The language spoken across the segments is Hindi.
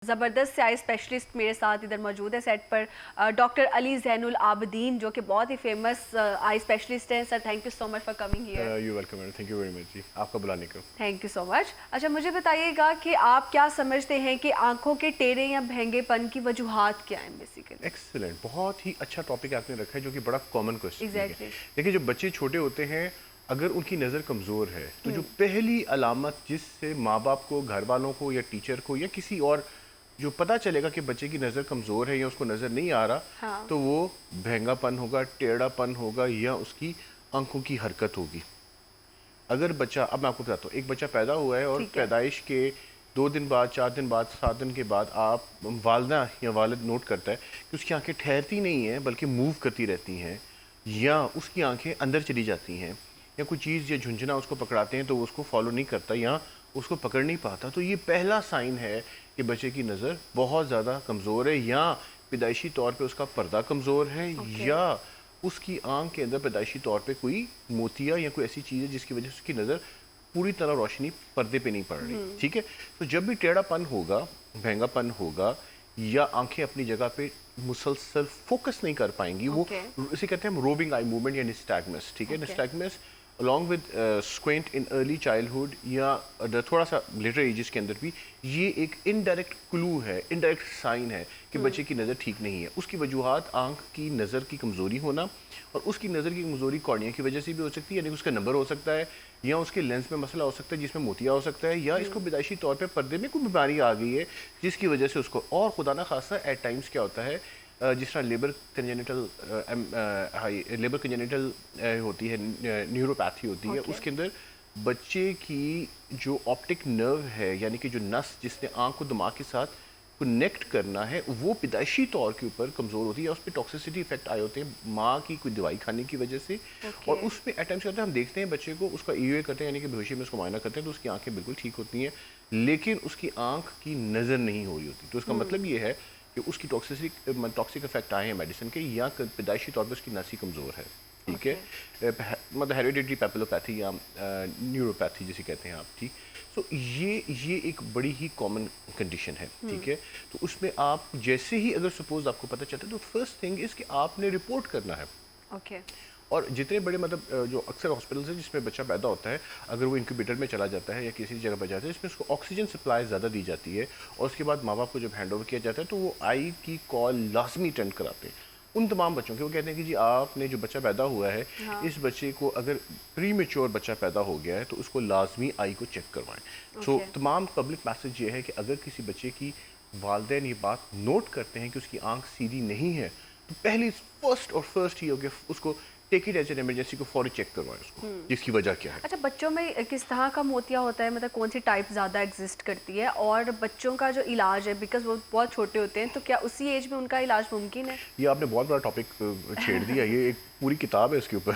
ज़बरदस्त से आई स्पेशलिस्ट मेरे साथ इधर मौजूद है सेट पर, डॉक्टर अली ज़ैनुल आबदीन, जो कि बहुत ही फेमस आई स्पेशलिस्ट हैं। Sir, thank you so much for coming here. You welcome, thank you very much ji, आपका बुलाने का। Thank you so much. अच्छा, मुझे बताइएगा कि आप क्या समझते हैं कि आंखों के टेढ़े या भैंगेपन की वजूहात क्या हैं बेसिकली? एक्सीलेंट, बहुत ही अच्छा टॉपिक आपने रखा है जो कि बड़ा कॉमन क्वेश्चन है। एग्जैक्टली। देखिए, जब बच्चे छोटे होते हैं, अगर उनकी नज़र कमज़ोर है तो जो पहली अलामत जिससे माँ बाप को, घर वालों को या टीचर को या किसी और जो पता चलेगा कि बच्चे की नज़र कमज़ोर है या उसको नज़र नहीं आ रहा, हाँ। तो वो भैंगापन होगा, टेढ़ापन होगा या उसकी आंखों की हरकत होगी। अगर बच्चा, अब मैं आपको बताता हूँ, एक बच्चा पैदा हुआ है और ठीक है। पैदाइश के 2 दिन बाद, 4 दिन बाद, 7 दिन के बाद आप वालदा या वालिद नोट करता है कि उसकी आंखें ठहरती नहीं हैं बल्कि मूव करती रहती हैं, या उसकी आंखें अंदर चली जाती हैं, या कोई चीज़ या झुंझुना उसको पकड़ाते हैं तो वो उसको फॉलो नहीं करता या उसको पकड़ नहीं पाता, तो ये पहला साइन है कि बच्चे की नज़र बहुत ज़्यादा कमज़ोर है, या पैदाइशी तौर पे उसका पर्दा कमज़ोर है, ओके। या उसकी आंख के अंदर पैदाइशी तौर पे कोई मोतिया या कोई ऐसी चीज़ है जिसकी वजह से उसकी नज़र पूरी तरह रोशनी पर्दे पे नहीं पड़ रही। ठीक है, तो जब भी टेढ़ापन होगा, भैंगापन होगा, या आंखें अपनी जगह पे मुसलसल फोकस नहीं कर पाएंगी, वो ओके। इसे कहते हैं हम रोबिंग आई मूवमेंट या निस्टैग्मस। ठीक है, okay. Nystagmus along with squint in early childhood या थोड़ा सा लेटर एजेस के अंदर भी, ये एक इनडायरेक्ट क्लू है, इनडायरेक्ट साइन है कि बच्चे की नज़र ठीक नहीं है। उसकी वजूहात आंख की नज़र की कमज़ोरी होना, और उसकी नज़र की कमज़ोरी कॉर्निया की वजह से भी हो सकती है, यानी उसका नंबर हो सकता है, या उसके लेंस में मसला हो सकता है जिसमें मोतिया हो सकता है, या इसको पैदाइशी तौर पे पर्दे में कोई बीमारी आ गई है जिसकी वजह से उसको, और खुदा ना खासा एट टाइम्स क्या होता है, जिस तरह लेबर कंजेनिटल होती है, न्यूरोपैथी होती है, ओके। उसके अंदर बच्चे की जो ऑप्टिक नर्व है, यानी कि जो नस जिसने आंख को दिमाग के साथ कनेक्ट करना है, वो पैदाइशी तौर के ऊपर कमज़ोर होती है, या उस पर टॉक्सिसिटी इफेक्ट आए होते हैं माँ की कोई दवाई खाने की वजह से। ओके। और उसमें एट टाइम्स होता है, हम देखते हैं बच्चे को, उसका ईओए करते हैं, यानी कि बेहोशी में उसको मुआयना करते हैं, तो उसकी आंखें बिल्कुल ठीक होती हैं, लेकिन उसकी आंख की नज़र नहीं हो रही होती। तो इसका मतलब ये है कि उसकी टॉक्सिक इफेक्ट आए हैं मेडिसिन के, या पैदाइशी तौर पर उसकी नस ही कमज़ोर है। ठीक है, ओके। मतलब हेरिडिटरी पैपिलोपैथी या न्यूरोपैथी जिसे कहते हैं आप। ठीक, सो ये एक बड़ी ही कॉमन कंडीशन है। ठीक है, तो उसमें आप जैसे ही, अगर सपोज आपको पता चलता है, तो फर्स्ट थिंग इज़ कि आपने रिपोर्ट करना है। ओके। और जितने बड़े, मतलब जो अक्सर हॉस्पिटल्स हैं जिसमें बच्चा पैदा होता है, अगर वो इंक्यूबेटर में चला जाता है या किसी जगह पर जाता है, इसमें उसको ऑक्सीजन सप्लाई ज़्यादा दी जाती है, और उसके बाद माँ बाप को जब हैंड ओवर किया जाता है तो वो आई की कॉल लाजमी अटेंड कराते हैं उन तमाम बच्चों के। वो कहते हैं कि जी, आपने जो बच्चा पैदा हुआ है, हाँ। इस बच्चे को अगर प्री मेच्योर बच्चा पैदा हो गया है तो उसको लाजमी आई को चेक करवाएं। So okay. तमाम पब्लिक मैसेज ये है कि अगर किसी बच्चे की वालदैन ये बात नोट करते हैं कि उसकी आंख सीधी नहीं है, तो पहली फर्स्ट ही हो गया, उसको take it as an emergency, को फौरी चेक करवाएं उसको, जिसकी वजह क्या है। अच्छा, बच्चों में किस तरह का मोतिया होता है, मतलब कौन सी टाइप ज़्यादा एग्जिस्ट करती है, और बच्चों का जो इलाज है, बिकॉज वो बहुत छोटे होते हैं, तो क्या उसी एज में उनका इलाज मुमकिन है? ये आपने बहुत बड़ा टॉपिक छेड़ दिया, ये एक पूरी किताब है इसके ऊपर।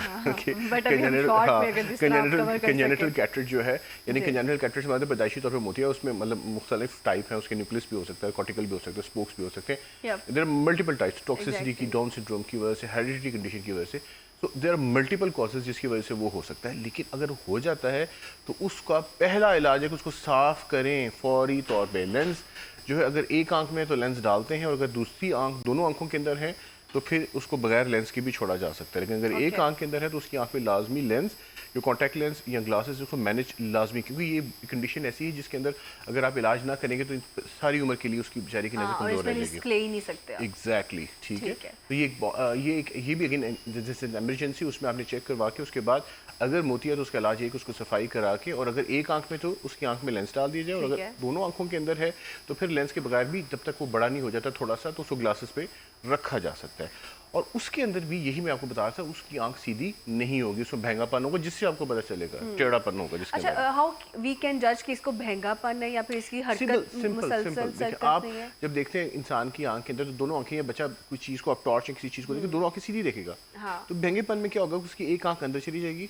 बट अभी हम शॉर्ट में अगर जिस तरह आप कवर कर कंजेनिटल सकें। कैटरेज जो है, यानी जी। कंजेनिटल कैटरेज मतलब पैदाइशी तौर पर मोतिया, उसमें मतलब मुख्तलिफ टाइप है, उसके न्यूक्लियस भी हो सकता है, कॉर्टिकल भी हो सकता है, स्पोक्स भी हो सकते हैं। Yep. There are multiple types, toxicity की, Exactly. डाउन सिंड्रोम की वजह से, हेरिडिटरी कंडीशन की वजह से, so there are multiple causes जिसकी वजह से वो हो सकता है। लेकिन अगर हो जाता है तो उसका पहला इलाज है कि उसको साफ करें फौरी तौर पे। लेंस जो है, अगर एक आंख में है तो लेंस डालते हैं, और अगर दूसरी आंख, दोनों आंखों के अंदर है, तो फिर उसको बगैर लेंस के भी छोड़ा जा सकता है। लेकिन अगर एक Okay. आंख के अंदर है तो उसकी आंख में लाजमी लेंस, जो कॉन्टैक्ट लेंस या ग्लासेस, उसको मैनेज लाजमी, क्योंकि ये कंडीशन ऐसी है जिसके अंदर अगर आप इलाज ना करेंगे तो सारी उम्र के लिए उसकी बेचारी की नज़र हाँ, और कमजोर इसमें रह जाएगी। रिस्क ले ही नहीं सकते आप। एग्जैक्टली, ठीक है। ठीक है। तो ये भी अगेन जैसे एमरजेंसी, उसमें आपने चेक करवा के उसके बाद अगर मोतिया है तो उसका इलाज है कि उसको सफाई करा के, और अगर एक आंख में तो उसकी आंख में लेंस डाल दिया जाए, और ठीक अगर है। दोनों आंखों के अंदर है तो फिर लेंस के बगैर भी, जब तक वो बड़ा नहीं हो जाता थोड़ा सा, तो उसको ग्लासेस पे रखा जा सकता है। और उसके अंदर भी यही मैं आपको बता रहा था, उसकी आंख सीधी नहीं होगी, उसमें भैंगापन होगा जिससे आपको पता चलेगा, टेढ़ापन होगा जिसके अंदर। अच्छा, हाउ वी कैन जज कि इसको भैंगापन है या फिर इसकी सिंपल हरकत सिंपल सिंपल मुसलसल देखिए, हरकत आप नहीं है? जब देखते हैं इंसान की आंख के अंदर, तो दोनों आंखें, या बच्चा कोई चीज़ को, आप टॉर्च या किसी चीज़ को देखें, दोनों आंखें सीधी देखेगा। हाँ। तो भैंगेपन में क्या होगा, उसकी एक आंख अंदर चली जाएगी,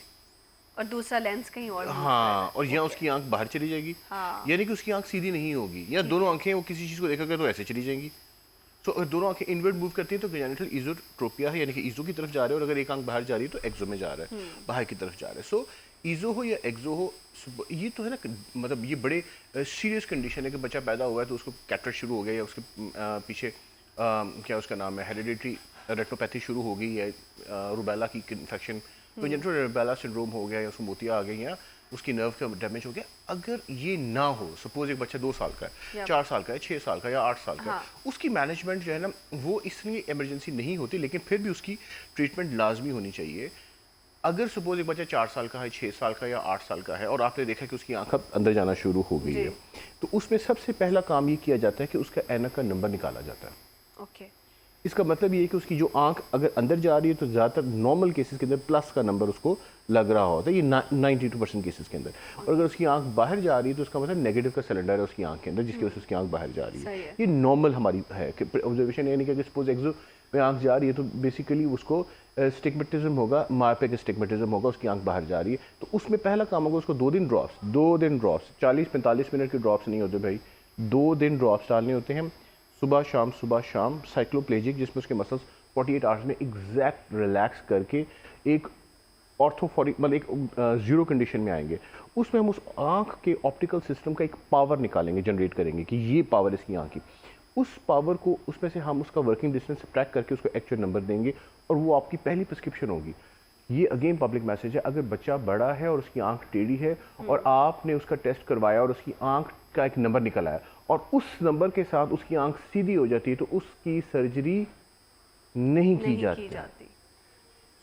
और दूसरा लेंस कहीं और मूव कर रहा हाँ, है। और या ओके। उसकी आंख बाहर चली जाएगी, हाँ। यानी कि उसकी आंख सीधी नहीं होगी, या दोनों आंखें वो किसी चीज़ को देखेगा तो ऐसे चली जाएंगी। तो अगर दोनों आंखें इनवर्ट मूव करती हैं तो कंजेनिटल इज़ोट्रोपिया है, यानी कि ईजो की तरफ जा रहे हैं, और अगर एक आंख बाहर जा रही है तो एक्सो में जा रहा है, बाहर की तरफ जा रहा है। सो ईजो हो या एक्सो हो, ये तो है ना मतलब ये बड़े सीरियस कंडीशन है कि बच्चा पैदा हुआ है तो उसको कैटरेक्ट शुरू हो गया या उसके पीछे क्या उसका नाम है हेरिडिटरी रेटिनोपैथी शुरू हो गई है, रुबेला की इन्फेक्शन, कंजेनिटल रुबेला सिंड्रोम हो गया या उसको मोतियाँ आ गई या उसकी नर्व का डैमेज हो गया। अगर ये ना हो, सपोज एक बच्चा 2 साल का है, 4 साल का है, 6 साल का या 8 साल का है, उसकी मैनेजमेंट जो है ना वो इसलिए इमरजेंसी नहीं होती, लेकिन फिर भी उसकी ट्रीटमेंट लाजमी होनी चाहिए। अगर सपोज एक बच्चा 4 साल का है, 6 साल का या 8 साल का है और आपने देखा कि उसकी आंख अब अंदर जाना शुरू हो गई है, तो उसमें सबसे पहला काम ये किया जाता है कि उसका ऐनक का नंबर निकाला जाता है। ओके। इसका मतलब ये है कि उसकी जो आंख अगर अंदर जा रही है तो ज़्यादातर नॉर्मल केसेस के अंदर प्लस का नंबर उसको लग रहा होता है, ये 92% केसेस के अंदर। और अगर उसकी आंख बाहर जा रही है तो उसका मतलब नेगेटिव का सिलेंडर है उसकी आंख के अंदर, जिसकी वजह से उसकी आंख बाहर जा रही है। ये नॉर्मल हमारी है कि ऑब्जर्वेशन, यानी कि सपोज एक्सो में आंख जा रही है तो बेसिकली उसको स्टिग्मेटिज्म होगा, मार्पेक स्टिग्मेटिज्म होगा, उसकी आंख बाहर जा रही है। तो उसमें पहला काम होगा उसको 2 दिन ड्रॉप्स 40-45 मिनट के ड्रॉप्स नहीं होते भाई, 2 दिन ड्रॉप्स डालने होते हैं, सुबह शाम साइक्लोप्लेजिक, जिसमें उसके मसल्स 48 आवर्स में एग्जैक्ट रिलैक्स करके एक ऑर्थोफोरिक मतलब एक जीरो कंडीशन में आएंगे। उसमें हम उस आंख के ऑप्टिकल सिस्टम का एक पावर निकालेंगे, जनरेट करेंगे कि ये पावर इसकी आंख की, उस पावर को उसमें से हम उसका वर्किंग डिस्टेंस सब्ट्रैक्ट करके उसको एक्चुअल नंबर देंगे और वो आपकी पहली प्रिस्क्रिप्शन होगी। ये अगेन पब्लिक मैसेज है, अगर बच्चा बड़ा है और उसकी आंख टेढ़ी है और आपने उसका टेस्ट करवाया और उसकी आंख का एक नंबर निकल आया और उस नंबर के साथ उसकी आंख सीधी हो जाती है तो उसकी सर्जरी नहीं की जाती।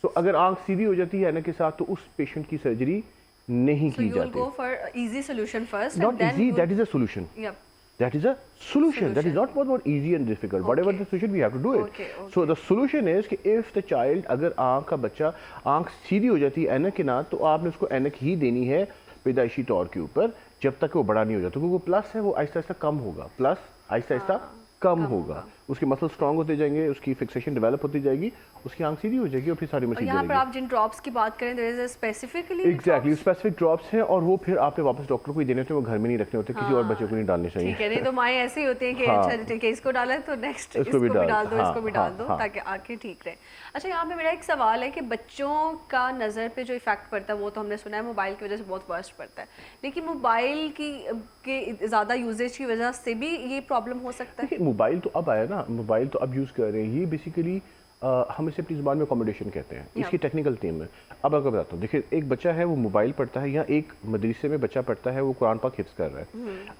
तो अगर आंख सीधी हो जाती है ऐनक के साथ तो उस पेशेंट की सर्जरी नहीं की जाती। go for easy solution first Not and then easy, that is a solution. Yep. That is a solution. That is not about easy and difficult. Whatever the solution, we have to do it. So the solution is कि if the child, अगर आंख का बच्चा आंख सीधी हो जाती है ऐनक के नाथ, तो आपने उसको ऐनक ही देनी है पैदाइशी तौर के ऊपर जब तक वो बड़ा नहीं हो जाता, क्योंकि वो प्लस है वो आहिस्ता आहिस्ता कम होगा, प्लस आहिस्ता आहिस्ता कम होगा, उसके मसल स्ट्रांग होते जाएंगे, उसकी फिक्सेशन डेवलप होती जाएगी, उसकी आंख सीधी हो जाएगी और फिर सारी मशीन यहाँ पर आप जिन ड्रॉप्स की बात करें there is a specifically exactly specific drops हैं और वो फिर आपने वापस डॉक्टर को ही देने होते हैं, वो घर में नहीं रखने होते, किसी और बच्चे को नहीं डालने चाहिए। ठीक है, नहीं तो माएँ ऐसे ही होती हैं कि अच्छा ठीक है इसको डाला है तो नेक्स्ट इसको भी डाल दो, इसको भी डाल दो ताकि आंखें ठीक रहे। अच्छा, यहाँ पे मेरा एक सवाल है कि बच्चों का नज़र पे जो इफेक्ट पड़ता है वो तो हमने सुना है मोबाइल की वजह से बहुत वर्स्ट पड़ता है, लेकिन मोबाइल की ज़्यादा यूजेज की वजह से भी ये प्रॉब्लम हो सकता है। मोबाइल तो अब आया ना, मोबाइल तो अब यूज़ कर रहे हैं, ये बेसिकली हम इसे अपनी ज़ुबान में अकोमोडेशन कहते हैं, इसकी टेक्निकल टीम है। अब अगर बताता हूँ, देखिए एक बच्चा है वो मोबाइल पढ़ता है या एक मदरसे में बच्चा पढ़ता है वो कुरान पाक हिफ्ज़ कर रहा है,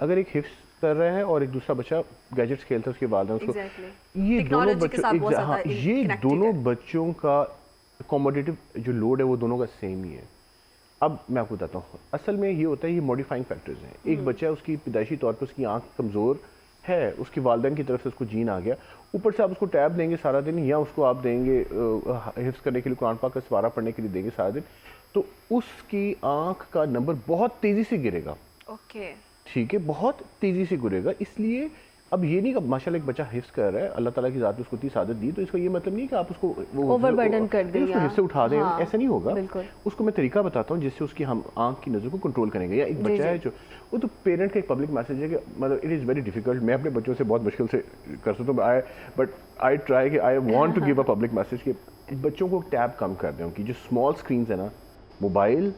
अगर एक हिफ्ज़ कर रहा है और एक दूसरा बच्चा गैजेट्स खेलता है उसके बाद उसको ये दोनों बच्चों ये दोनों बच्चों का अकोमोडेटिव जो लोड है वो दोनों का सेम ही है। अब मैं आपको बताता हूँ, असल में ये होता है, ये मॉडिफाइंग फैक्टर्स हैं। एक बच्चा है उसकी पैदाइशी तौर पर उसकी आँख कमज़ोर है, उसकी वालिदैन की तरफ से उसको जीन आ गया, ऊपर से आप उसको टैब देंगे सारा दिन या उसको आप देंगे हिफ्ज़ करने के लिए कुरान पाक का सवारा पढ़ने के लिए देंगे सारा दिन, तो उसकी आँख का नंबर बहुत तेज़ी से गिरेगा। ओके, ठीक है, बहुत तेज़ी से गिरेगा। इसलिए अब ये नहीं कि माशाल्लाह एक बच्चा हिफ्ज़ कर रहा है, अल्लाह ताला की ज़ात ने उसको इतनी सादत दी, तो इसका ये मतलब नहीं कि आप उसको ओवरबर्डन कर दें, उसको हिफ्ज़ से उठा दें, ऐसा नहीं होगा। उसको मैं तरीका बताता हूँ जिससे उसकी हम आँख की नज़र को कंट्रोल करेंगे। या एक बच्चा है जो वो तो पेरेंट का एक पब्लिक मैसेज है कि मतलब इट इज़ वेरी डिफिकल्ट, मैं अपने बच्चों से बहुत मुश्किल से कर सकता हूँ, बट आई ट्राई कि I want to give a public message कि बच्चों को टैब कम कर दें, उनकी जो स्मॉल स्क्रीन है ना, मोबाइल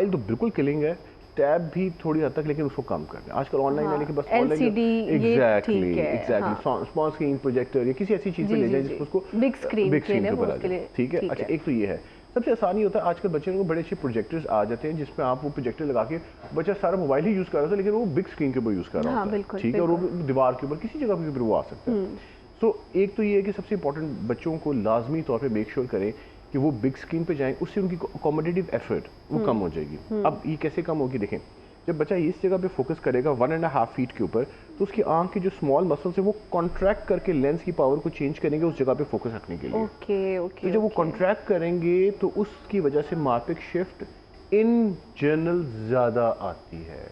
तो बिल्कुल किलिंग है, टैब भी थोड़ी हद तक, लेकिन उसको कम कर दें। आजकल ऑनलाइन है लेकिन बस LCD exactly small screen projector या किसी ऐसी चीज़ पे ले जाए जिसको उसको बिग स्क्रीन के ऊपर आ जाए। ठीक है, अच्छा एक तो ये है सबसे आसानी होता है। आजकल बच्चों को बड़े अच्छे प्रोजेक्टर्स आ जाते हैं जिसमें आप वो प्रोजेक्टर लगा के बच्चा सारा मोबाइल ही यूज़ कर रहा था लेकिन वो बिग स्क्रीन के ऊपर यूज़ कर रहा होता है। ठीक है, और वो दीवार के ऊपर किसी जगह के ऊपर वो आ सकता है। सो एक तो ये है कि सबसे इंपॉर्टेंट बच्चों को लाजमी तौर पर मेक श्योर करें कि वो बिग स्क्रीन पे जाएं, उससे उनकी अकोमोडेटिव एफर्ट वो कम हो जाएगी। अब ये कैसे कम होगी, देखें जब बच्चा इस जगह पे फोकस करेगा 1.5 फीट के ऊपर, तो उसकी आंख की जो स्मॉल मसल्स है वो कॉन्ट्रैक्ट करके लेंस की पावर को चेंज करेंगे उस जगह पे फोकस रखने के लिए। तो जब वो कॉन्ट्रैक्ट करेंगे तो उसकी वजह से मार्पिक शिफ्ट इन जनरल ज़्यादा आती है।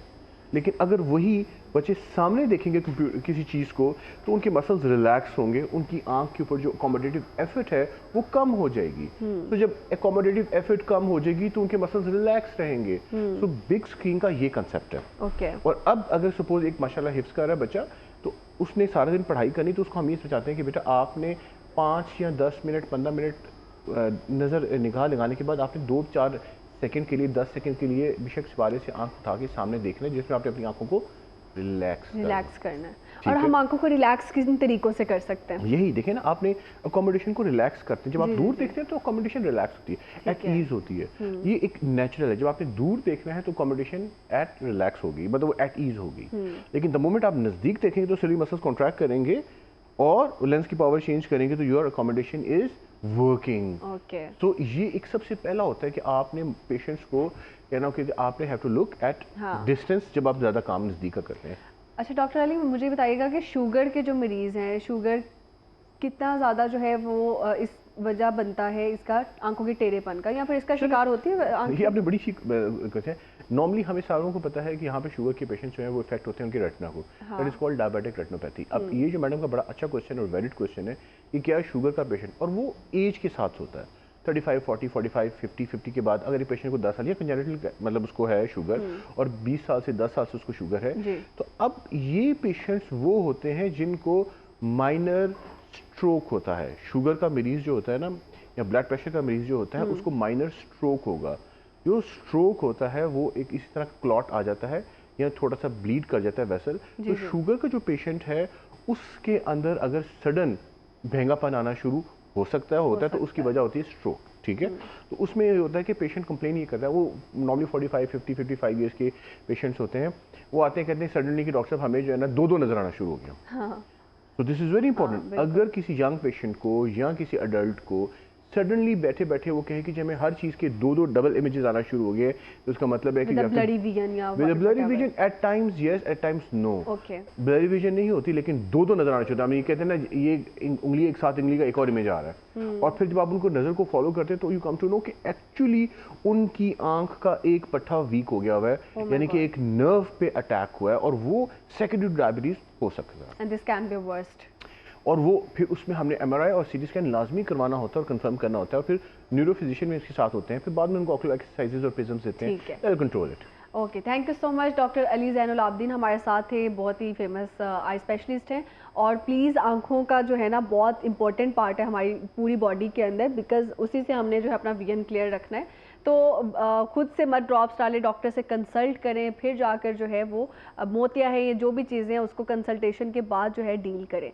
लेकिन अगर वही बच्चे सामने देखेंगे किसी चीज़ को तो उनके मसल्स रिलैक्स होंगे, उनकी आंख के ऊपर जो अकोमोडेटिव एफर्ट है वो कम हो जाएगी। तो जब अकोमोडेटिव एफर्ट कम हो जाएगी तो उनके मसल्स रिलैक्स रहेंगे। तो बिग स्क्रीन का ये कंसेप्ट है। और अब अगर सपोज एक माशाल्लाह हिफ्ज़ कर रहा है बच्चा, तो उसने सारा दिन पढ़ाई करनी, तो उसको हम ये सोचाते हैं कि बेटा आपने 5 या 10 मिनट 15 मिनट नज़र निगाह लगाने के बाद आपने 2-4 सेकंड के लिए 10 सेकंड के लिए बेशक सिवारे से आंख उठा के सामने देखना है, जिसमें आपने अपनी आंखों को रिलैक्स करना है। और हम आंखों को रिलैक्स किन तरीकों से कर सकते हैं? यही देखें ना, आपने अकोमोडेशन को रिलैक्स करते हैं, जब आप दूर देखते हैं तो अकोमोडेशन रिलैक्स होती है, एट ईज होती है। ये एक नेचुरल है, जब आपने दूर देखना है तो अकोमोडेशन एट रिलैक्स होगी, मतलब वो एट ईज होगी। लेकिन द मोमेंट आप नज़दीक देखेंगे तो सिली मसल्स कॉन्ट्रैक्ट करेंगे और लेंस की पावर चेंज करेंगे तो योर अकोमोडेशन इज वर्किंग। तो ये एक सबसे पहला होता है कि आपने पेशेंट्स को कहना कि आपने have to look at distance जब आप ज़्यादा काम नज़दीक का करते हैं। अच्छा डॉक्टर अली, मुझे बताइएगा कि शुगर के जो मरीज़ हैं, शुगर कितना ज़्यादा जो है वो इस वजह बनता है इसका आंखों के टेढ़ेपन का, या फिर इसका शिकार होती है ये आपने बड़ी सी कहते हैं। नॉर्मली हमें सारों को पता है कि यहाँ पे शुगर के पेशेंट्स जो हैं वो इफेक्ट होते हैं उनके रेटिना को, that is called diabetic retinopathy. अब ये जो मैडम का बड़ा अच्छा क्वेश्चन और वैलिड क्वेश्चन है कि क्या शुगर का पेशेंट, और वो एज के साथ होता है 35, 40, 45, 50 के बाद अगर ये पेशेंट को 10 साल या कंजेनिटल मतलब उसको है शुगर और 20 साल से 10 साल से उसको शुगर है, तो अब ये पेशेंट्स वो होते हैं जिनको माइनर स्ट्रोक होता है। शुगर का मरीज जो होता है ना, या ब्लड प्रेशर का मरीज जो होता है उसको माइनर स्ट्रोक होगा। जो स्ट्रोक होता है वो एक इसी तरह क्लॉट आ जाता है या थोड़ा सा ब्लीड कर जाता है वेसल। तो शुगर का जो पेशेंट है उसके अंदर अगर सडन भेंगापन आना शुरू हो सकता है, होता है, तो उसकी वजह होती है स्ट्रोक। ठीक है, तो उसमें ये होता है कि पेशेंट कंप्लेन ये करता है, वो नॉर्मली 45, 50, 55 ईयर्स के पेशेंट्स होते हैं, वो आते हैं कहते हैं सडनली कि डॉक्टर साहब हमें जो है ना दो नजर आना शुरू हो गया। तो दिस इज़ वेरी इंपॉर्टेंट। अगर किसी यंग पेशेंट को या किसी अडल्ट को सडनली बैठे बैठे वो कहे कि जब हमें हर चीज़ के दो डबल इमेजेस आना शुरू हो गए, तो उसका मतलब है कि blurry vision at times yes, at times no. Blurry vision नहीं होती, लेकिन दो नजर आना चाहिए। हम ये कहते हैं ना, ये उंगली एक साथ उंगली का एक और इमेज आ रहा है, और फिर जब आप उनको नज़र को फॉलो करते हैं तो यू कम टू नो कि एक्चुअली उनकी आंख का एक पट्टा वीक हो गया हुआ है, यानी कि एक नर्व पे अटैक हुआ है, और वो सेकेंडरी डायबिटीज हो सकता है। And this can be worst. और वो फिर उसमें हमने एमआरआई और सीटी स्कैन लाजमी करवाना होता है और कंफर्म करना होता है, और फिर न्यूरो फिजिशियन में इसके साथ होते हैं, फिर बाद में उनको ऑक्यूलर एक्सरसाइजेज और प्रिज्म्स देते हैं, control it. Okay, thank you so much. Doctor Ali Zainul Abidin हमारे साथ थे, बहुत ही फेमस आई स्पेशलिस्ट हैं, और प्लीज़ आंखों का जो है ना बहुत इंपॉर्टेंट पार्ट है हमारी पूरी बॉडी के अंदर, बिकॉज उसी से हमने जो है अपना विजन क्लियर रखना है। तो खुद से मत ड्रॉप्स डालें, डॉक्टर से कंसल्ट करें, फिर जाकर जो है वो मोतिया है, ये जो भी चीज़ें हैं उसको कंसल्टेशन के बाद जो है डील करें।